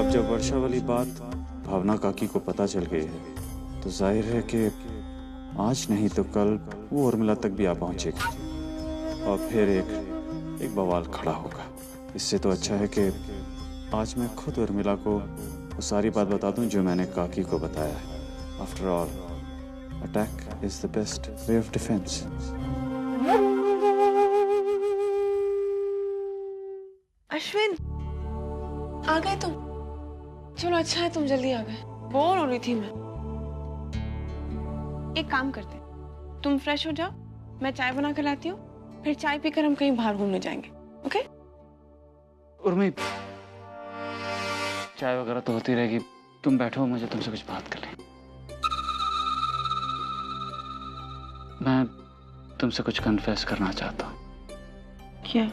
अब जब वर्षा वाली बात भावना काकी को पता चल गई है तो जाहिर है कि आज नहीं तो कल वो उर्मिला तक भी आ पहुंचेगी और फिर एक बवाल खड़ा होगा। इससे तो अच्छा है कि आज मैं खुद उर्मिला को वो सारी बात बता दूं जो मैंने काकी को बताया है। After all, attack is the best way of defence. Ashwin, आ गए तुम? चलो अच्छा है तुम जल्दी आ गए, बोर हो रही थी मैं। एक काम करते, तुम फ्रेश हो जाओ, मैं चाय बना कर लाती हूँ, फिर चाय पीकर हम कहीं बाहर घूमने जाएंगे। ओके? उर्मी, चाय वगैरह तो होती रहेगी, तुम बैठो, मुझे तुमसे कुछ बात कर लें। मैं तुमसे कुछ कन्फेस करना चाहता हूँ। क्या?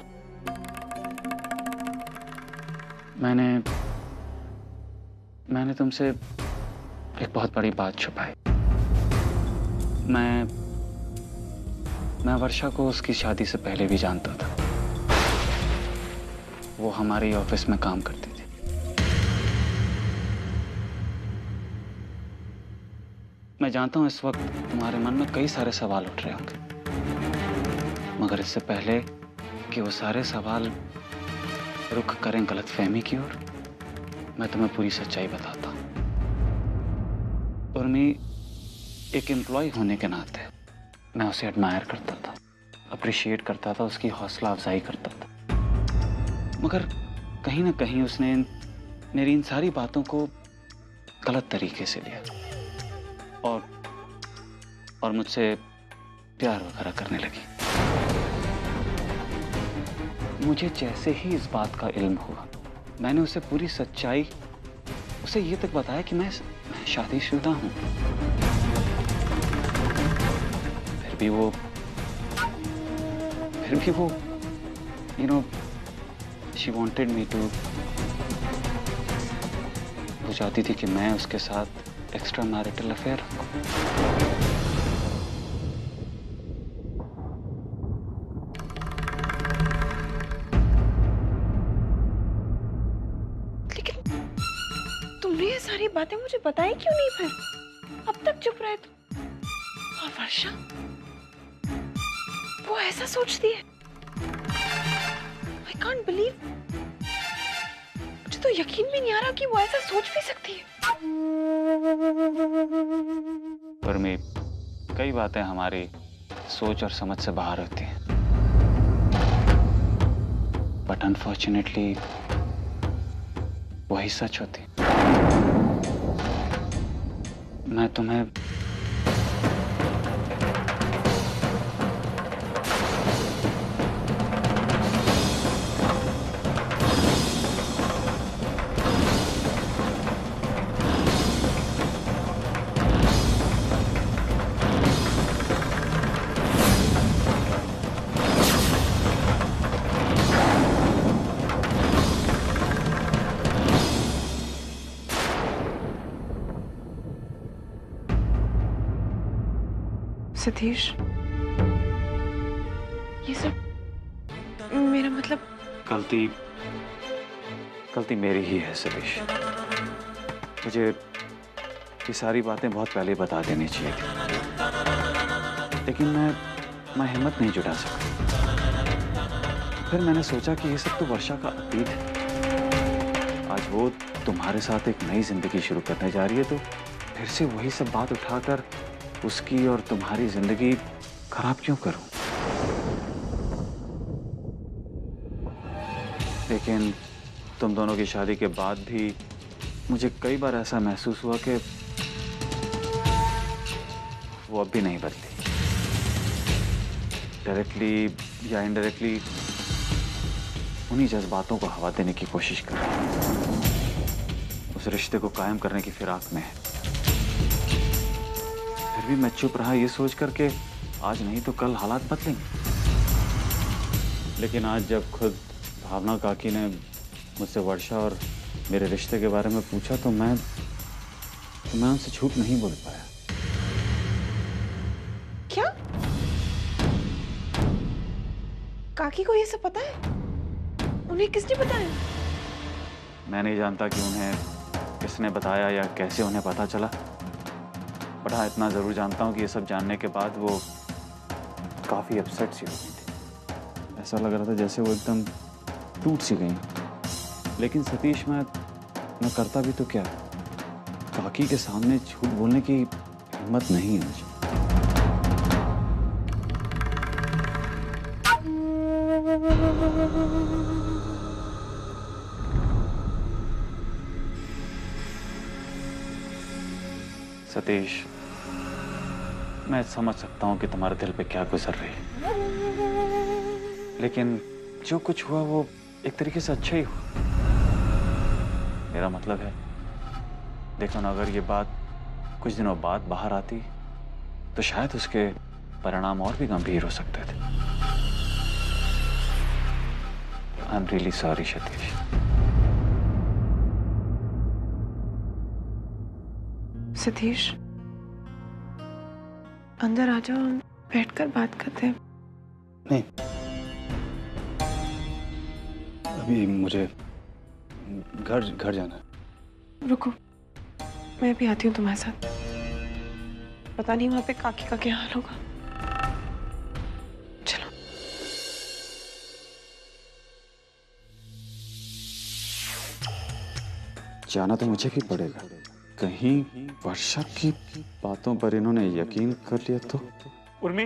मैंने तुमसे एक बहुत बड़ी बात छुपाई। मैं वर्षा को उसकी शादी से पहले भी जानता था। वो हमारे ऑफिस में काम करती थी। मैं जानता हूं इस वक्त तुम्हारे मन में कई सारे सवाल उठ रहे होंगे, मगर इससे पहले कि वो सारे सवाल रुख करें गलतफहमी की ओर, मैं तुम्हें पूरी सच्चाई बताता हूं। उर्मी, एक एम्प्लॉय होने के नाते मैं उसे एडमायर करता था, अप्रिशिएट करता था, उसकी हौसला अफजाई करता था, मगर कहीं ना कहीं उसने मेरी इन सारी बातों को गलत तरीके से लिया और मुझसे प्यार वगैरह करने लगी। मुझे जैसे ही इस बात का इल्म हुआ, मैंने उसे पूरी सच्चाई, उसे ये तक बताया कि मैं शादीशुदा हूं। फिर भी वो शी वांटेड मी टू, वो चाहती थी कि मैं उसके साथ एक्स्ट्रा मैरिटल अफेयर रखूं। तुमने ये सारी बातें मुझे बताई क्यों नहीं? फिर अब तक चुप रहे तुम। और वर्षा, वो ऐसा सोचती है? I can't believe, मुझे तो यकीन भी नहीं आ रहा कि वो ऐसा सोच भी सकती है। पर में कई बातें हमारी सोच और समझ से बाहर होती हैं, बट अनफॉर्चुनेटली वही सच होती। मैं तुम्हें सतीश, ये सब मेरा मतलब गलती मेरी ही है सतीश। मुझे ये सारी बातें बहुत पहले बता देनी चाहिए थी, लेकिन मैं हिम्मत नहीं जुटा सका। फिर मैंने सोचा कि ये सब तो वर्षा का अतीत है। आज वो तुम्हारे साथ एक नई जिंदगी शुरू करने जा रही है, तो फिर से वही सब बात उठाकर उसकी और तुम्हारी जिंदगी खराब क्यों करूं? लेकिन तुम दोनों की शादी के बाद भी मुझे कई बार ऐसा महसूस हुआ कि वो अब भी नहीं बदली। डायरेक्टली या इनडायरेक्टली उन्हीं जज्बातों को हवा देने की कोशिश कर रही है, उस रिश्ते को कायम करने की फिराक में है। फिर भी मैं चुप रहा, ये सोच कर के आज नहीं तो कल हालात बदलेंगे। लेकिन आज जब खुद भावना काकी ने मुझसे वर्षा और मेरे रिश्ते के बारे में पूछा तो मैं उनसे झूठ नहीं बोल पाया। क्या? काकी को ये सब पता है? उन्हें किसने बताया? मैं नहीं जानता कि उन्हें किसने बताया या कैसे उन्हें पता चला, बट हाँ इतना ज़रूर जानता हूँ कि ये सब जानने के बाद वो काफ़ी अपसेट सी हो गई थी। ऐसा लग रहा था जैसे वो एकदम टूट सी गई। लेकिन सतीश, मैं करता भी तो क्या, काकी के सामने झूठ बोलने की हिम्मत नहीं है मुझे। सतीश, मैं समझ सकता हूं कि तुम्हारे दिल पे क्या गुजर रही है, लेकिन जो कुछ हुआ वो एक तरीके से अच्छा ही हुआ। मेरा मतलब है, देखो ना, अगर ये बात कुछ दिनों बाद बाहर आती तो शायद उसके परिणाम और भी गंभीर हो सकते थे। I am really sorry Satish. Satish, अंदर आ जाओ, हम बैठकर बात करते हैं। नहीं, अभी मुझे घर जाना है। रुको, मैं भी आती हूँ तुम्हारे साथ। पता नहीं वहां पे काकी का क्या हाल होगा। चलो। जाना तो मुझे भी पड़ेगा। कहीं वर्षा की बातों पर इन्होंने यकीन कर लिया तो। उर्मी,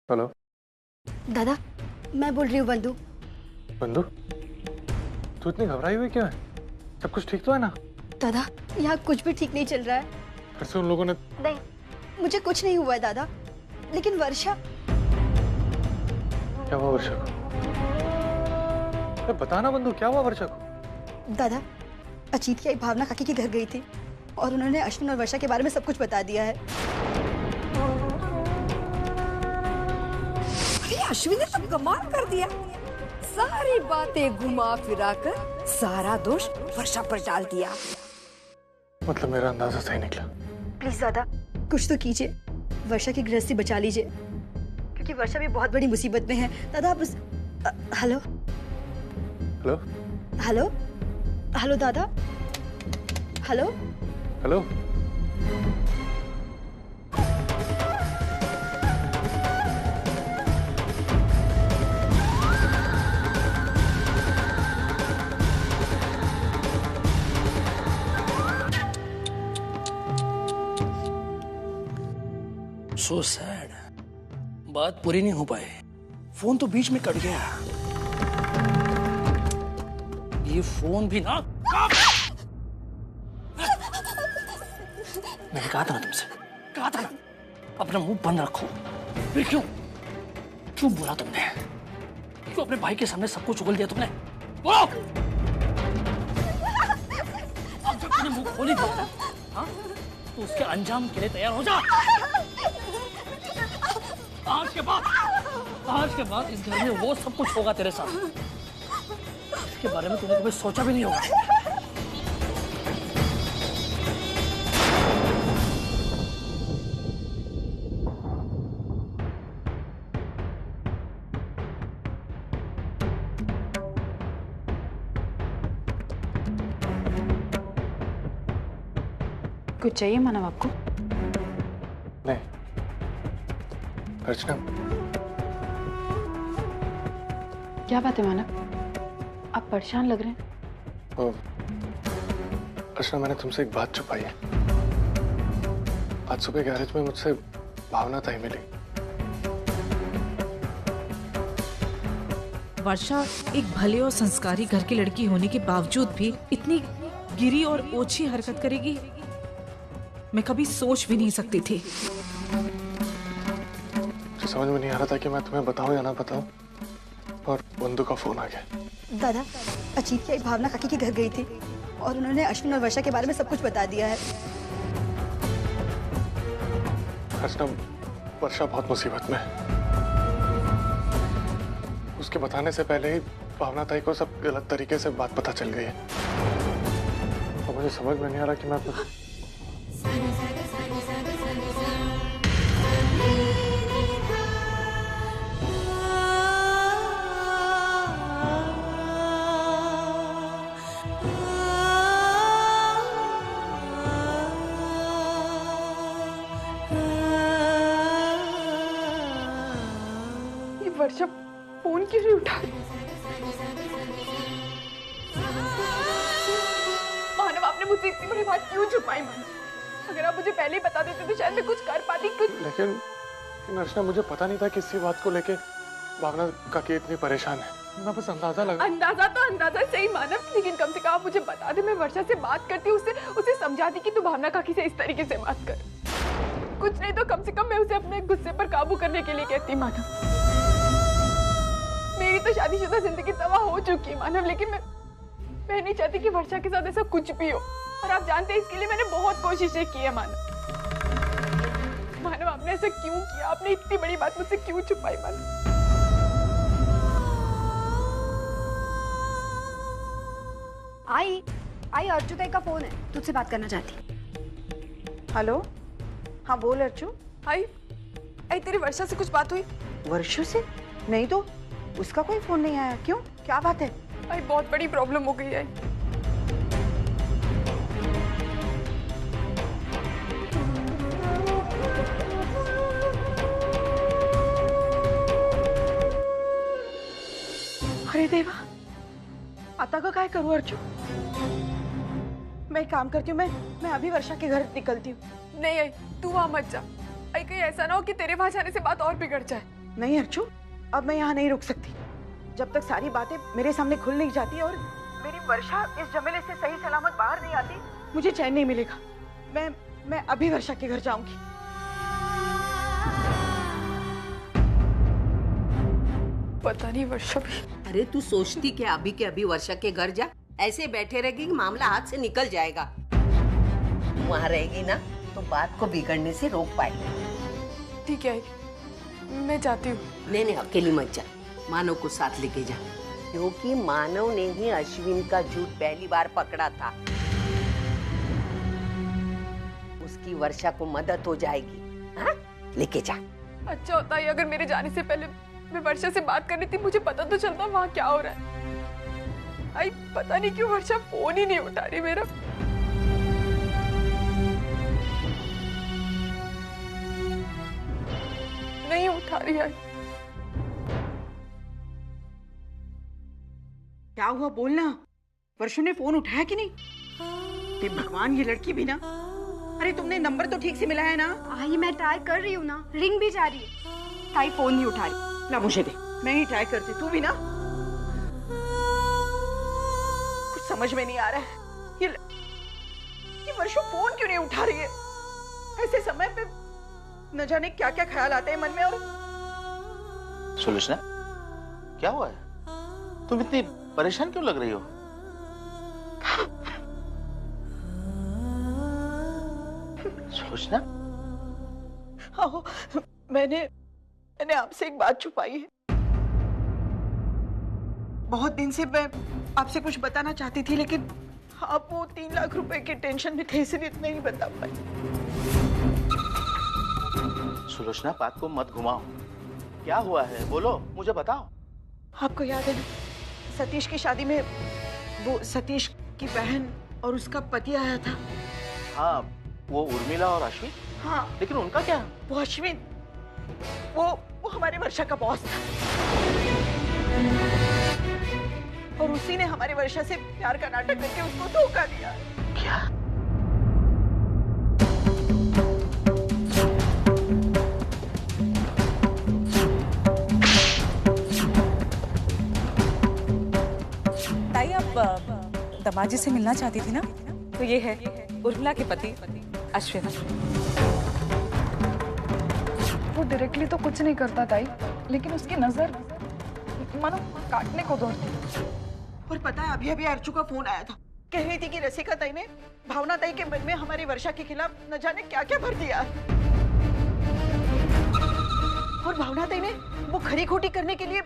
हेलो दादा, मैं बोल रही हूँ बंधु। बंधु, तू इतनी घबराई हुई क्यों है? सब कुछ ठीक तो है ना? दादा, यहाँ कुछ भी ठीक नहीं चल रहा है। फिर से उन लोगों ने? नहीं, मुझे कुछ नहीं हुआ है दादा, लेकिन वर्षा। क्या हुआ वर्षा को? बताना बंधु, क्या हुआ वर्षा को? दादा, अजीत की आई भावना काकी के घर गई थी और उन्होंने अश्विन और वर्षा के बारे में सब कुछ बता दिया है। अश्विन ने तो कमाल कर दिया। सारी बातें घुमा फिरा कर सारा दोष वर्षा पर डाल दिया। मतलब मेरा अंदाजा सही निकला? प्लीज दादा, कुछ तो कीजिए, वर्षा की गृहस्थी बचा लीजिए, क्योंकि वर्षा भी बहुत बड़ी मुसीबत में है। दादा आप उस हेलो हेलो हेलो हेलो दादा, हेलो हेलो। सो सैड, बात पूरी नहीं हो पाई, फोन तो बीच में कट गया। ये फोन भी ना, मैंने कहा था ना तुमसे, कहा था ना अपना मुंह बंद रखो। फिर क्यों बोला तुमने? क्यों अपने भाई के सामने सब कुछ उगल दिया तुमने? बोलो। अब जब तुमने मुंह खोल ही दिया, हाँ, तो उसके अंजाम के लिए तैयार हो जा। आज के बाद इस घर में वो सब कुछ होगा तेरे साथ, इसके बारे में तूने कभी सोचा भी नहीं होगा। कुछ चाहिए मानव आपको? नहीं अर्चना। क्या बात है मानव, आप परेशान लग रहे हैं। अर्चना, मैंने तुमसे एक बात छुपाई है। आज सुबह गैरेज में मुझसे भावना ताई मिली। वर्षा एक भले और संस्कारी घर की लड़की होने के बावजूद भी इतनी गिरी और ओछी हरकत करेगी, मैं कभी सोच भी नहीं सकती थी। मुझे समझ में नहीं आ रहा था कि मैं तुम्हें बताऊं या ना बताऊं, और बंधु का फोन आ गया। दादा, अजीत की आई भावना काकी के घर गई थी और उन्होंने अश्विन और वर्षा के बारे में सब कुछ बता दिया है। अर्चना, वर्षा बहुत मुसीबत में है। उसके बताने से पहले ही भावना ताई को सब गलत तरीके से बात पता चल गई है। और मुझे समझ में नहीं आ रहा कि मैं वर्षा फोन क्यों नहीं उठा रही? मानव, आपने मुझसे इतनी बड़ी बात क्यों छुपाई? मानव, अगर आप मुझे पहले ही बता देते तो शायद मैं कुछ कर पाती। लेकिन अर्चना, मुझे पता नहीं था कि इसी बात को लेके भावना काकी इतनी परेशान है। मैं बस अंदाजा सही मानव, लेकिन कम से कम आप मुझे बता दे। मैं वर्षा से बात करती, उसे समझाती कि तू भावना काकी से इस तरीके से बात कर। कुछ नहीं तो कम से कम मैं उसे अपने गुस्से पर काबू करने के लिए कहती। मानव, मेरी तो शादीशुदा जिंदगी तबाह हो चुकी है मानव, लेकिन मैं नहीं चाहती कि वर्षा के साथ ऐसा कुछ भी हो। और आप जानते हैं इसके लिए मैंने बहुत कोशिशें की है मानव। आपने ऐसा क्यों किया? आपने इतनी बड़ी बात मुझसे क्यों छुपाई? मानव, आई अर्चुताई का फोन है, तुझसे बात करना चाहती। हेलो, हाँ बोल अर्चु। आई तेरी वर्षा से कुछ बात हुई? वर्षा से? नहीं तो, उसका कोई फोन नहीं आया। क्यों, क्या बात है? आई बहुत बड़ी प्रॉब्लम हो गई है। अरे देवा, आता का काय करूं अर्चु? मैं एक काम करती हूँ, मैं अभी वर्षा के घर निकलती हूँ। नहीं आई, तू वहां मत जा। आई कहीं ऐसा ना हो कि तेरे वहां जाने से बात और बिगड़ जाए। नहीं अर्चु, अब मैं यहाँ नहीं रुक सकती। जब तक सारी बातें मेरे सामने खुल नहीं जाती और मेरी वर्षा इस झमेले से सही सलामत बाहर नहीं आती, मुझे चैन नहीं मिलेगा। मैं अभी वर्षा के घर जाऊंगी। पता नहीं वर्षा भी। अरे तू सोचती कि अभी के अभी वर्षा के घर जा? ऐसे बैठे रहेगी कि मामला हाथ से निकल जाएगा। वहाँ रहेगी ना तो बात को बिगड़ने से रोक पाएगी। ठीक है, मैं जाती हूँ। नहीं, अकेली मत जा, मानव को साथ लेके जा, क्योंकि मानव ने ही अश्विन का झूठ पहली बार पकड़ा था। उसकी वर्षा को मदद हो जाएगी। हाँ, लेके जा। अच्छा होता है अगर मेरे जाने से पहले मैं वर्षा से बात करनी थी, मुझे पता तो चलता वहाँ क्या हो रहा है। आई पता नहीं क्यों वर्षा फोन ही नहीं उठा रही मेरा। नहीं उठा रही है। क्या हुआ, बोलना। वर्षा ने फोन उठाया कि नहीं? हे भगवान, ये लड़की भी ना। अरे तुमने नंबर तो ठीक से मिला है ना? आई मैं ट्राई कर रही हूँ ना, रिंग भी जा रही है। ताई फोन नहीं उठा रही। ला मुझे दे, मैं ही ट्राई करती। तू भी ना। कुछ समझ में नहीं आ रहा है, ये वर्षा फोन क्यों नहीं उठा रही है? ऐसे समय पे न जाने क्या क्या ख्याल आते हैं मन में। और सुलोचना, क्या हुआ है? तुम इतनी परेशान क्यों लग रही हो? सुलोचना, मैंने आपसे एक बात छुपाई है। बहुत दिन से मैं आपसे कुछ बताना चाहती थी, लेकिन आप वो 3 लाख रुपए की टेंशन में थे, इसलिए नहीं बता पाई। सुलोचना, बात को मत घुमाओ। क्या हुआ है, बोलो, मुझे बताओ। आपको याद है ना, सतीश की शादी में वो सतीश की बहन और उसका पति आया था। हाँ, वो उर्मिला और अश्विन। हाँ, लेकिन उनका क्या? वो अश्विन, वो हमारे वर्षा का बॉस था, और उसी ने हमारे वर्षा से प्यार का नाटक करके उसको धोखा दिया। क्या? ताई, आप दमाजी से मिलना चाहती थी ना? तो ये है उर्मिला के पति अश्विन। वो डायरेक्टली तो कुछ नहीं करता ताई, लेकिन उसकी नजर मानो काटने को दौड़ती। और पता है, अभी अभी अर्चू का फोन आया था, कह रही थी कि रसिका ताई ने भावना ताई के मन में हमारी वर्षा के खिलाफ न जाने क्या क्या भर दिया, और भावना ताई ने वो खरी खोटी करने के लिए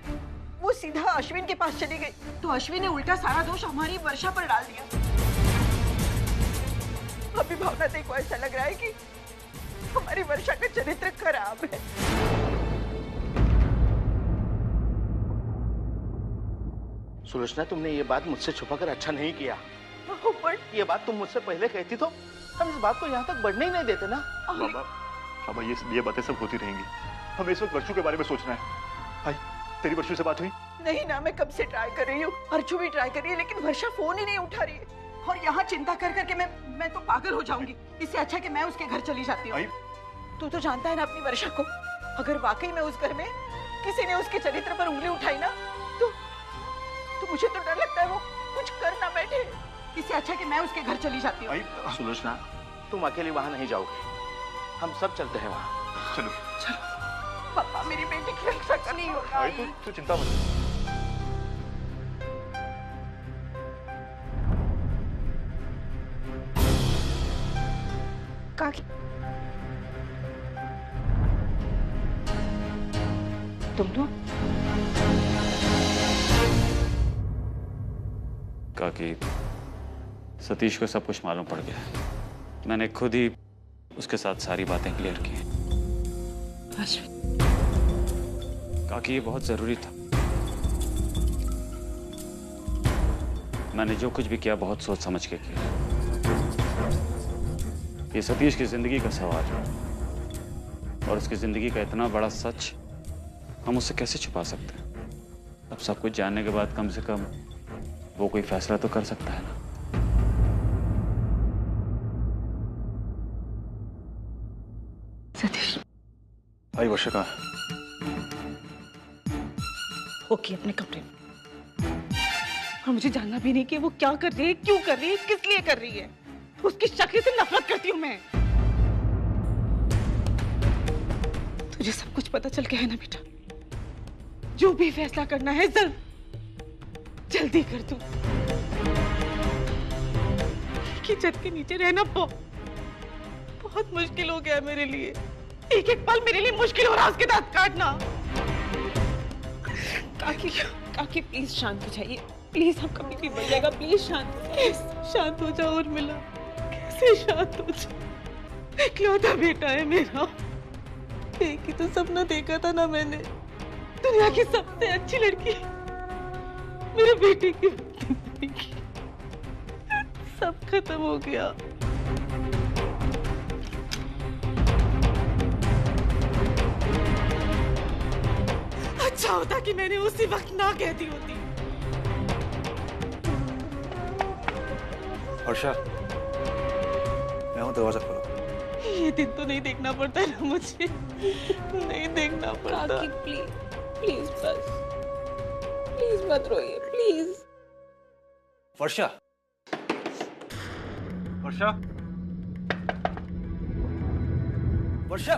वो सीधा अश्विन के पास चली गई तो अश्विन ने उल्टा सारा दोष हमारी वर्षा पर डाल दिया। अभी भावना देखो ऐसा लग रहा है कि हमारी वर्षा का चरित्र खराब है। सुलोचना, तुमने ये बात मुझसे छुपाकर अच्छा नहीं किया। पर ये बात तुम मुझसे पहले कहती तो हम इस बात को यहाँ तक बढ़ने ही नहीं देते ना। बाबा ये बातें सब होती रहेंगी। हमें इस वक्त वर्षू के बारे में सोचना है। भाई, तेरी वर्षू से बात हुई? नहीं ना, मैं कब से ट्राई कर रही हूँ, अर्चू भी ट्राई कर रही है, लेकिन वर्षा फोन ही नहीं उठा रही है। और यहाँ चिंता कर करके मैं तो पागल हो जाऊंगी। इससे अच्छा कि मैं उसके घर चली जाती हूँ। तू तो जानता है ना अपनी वर्षा को, अगर वाकई में उस घर में किसी ने उसके चरित्र पर उंगली उठाई ना तो मुझे तो डर लगता है वो कुछ कर ना बैठे। इससे अच्छा कि मैं उसके घर चली जाती हूँ। सुलोचना, तुम अकेली वहां नहीं जाओगे, हम सब चलते हैं वहां। चलो चलो। पापा, मेरी बेटी की रक्षा करनी होगा। तू चिंता मत। काकी, तुम लोग काकी, सतीश को सब कुछ मालूम पड़ गया। मैंने खुद ही उसके साथ सारी बातें क्लियर की। काकी, ये बहुत जरूरी था। मैंने जो कुछ भी किया बहुत सोच समझ के किया। ये सतीश की जिंदगी का सवाल है और उसकी जिंदगी का इतना बड़ा सच हम उससे कैसे छुपा सकते हैं? अब सब कुछ जानने के बाद कम से कम वो कोई फैसला तो कर सकता है ना। सतीश, भाई वर्षा कहाँ है? होगी अपने कमरे में। और मुझे जानना भी नहीं कि वो क्या कर रही है, क्यों कर रही है, किस लिए कर रही है। उसकी शक्ल से नफरत करती हूँ मैं। तुझे सब कुछ पता चल गया है ना बेटा? जो भी फैसला करना है जल्दी कर तू। की छत के नीचे रहना बहुत मुश्किल हो गया मेरे लिए। एक एक पल मेरे लिए मुश्किल हो रहा है उसके दांत काटना। काकी प्लीज शांत हो जाइए, प्लीज। हम कभी भी बढ़ जाएगा, प्लीज शांत हो जाओ। और मिला कैसे शांत हो जाओ? इकलौता बेटा है मेरा। एक ही तो सपना देखा था ना मैंने, दुनिया की सबसे अच्छी लड़की मेरे बेटे की जिंदगी। सब खत्म हो गया। अच्छा होता कि मैंने उसी वक्त ना कहती होती। वर्षा, मैं हूं, दरवाजा खोलो। ये दिन तो नहीं देखना पड़ता है ना मुझे, नहीं देखना पड़ता। काकी प्लीज बस, प्लीज मत रोइए, प्लीज। वर्षा, वर्षा, वर्षा।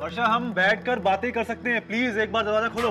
वर्षा, हम बैठकर बातें कर सकते हैं, प्लीज एक बार दरवाजा खोलो।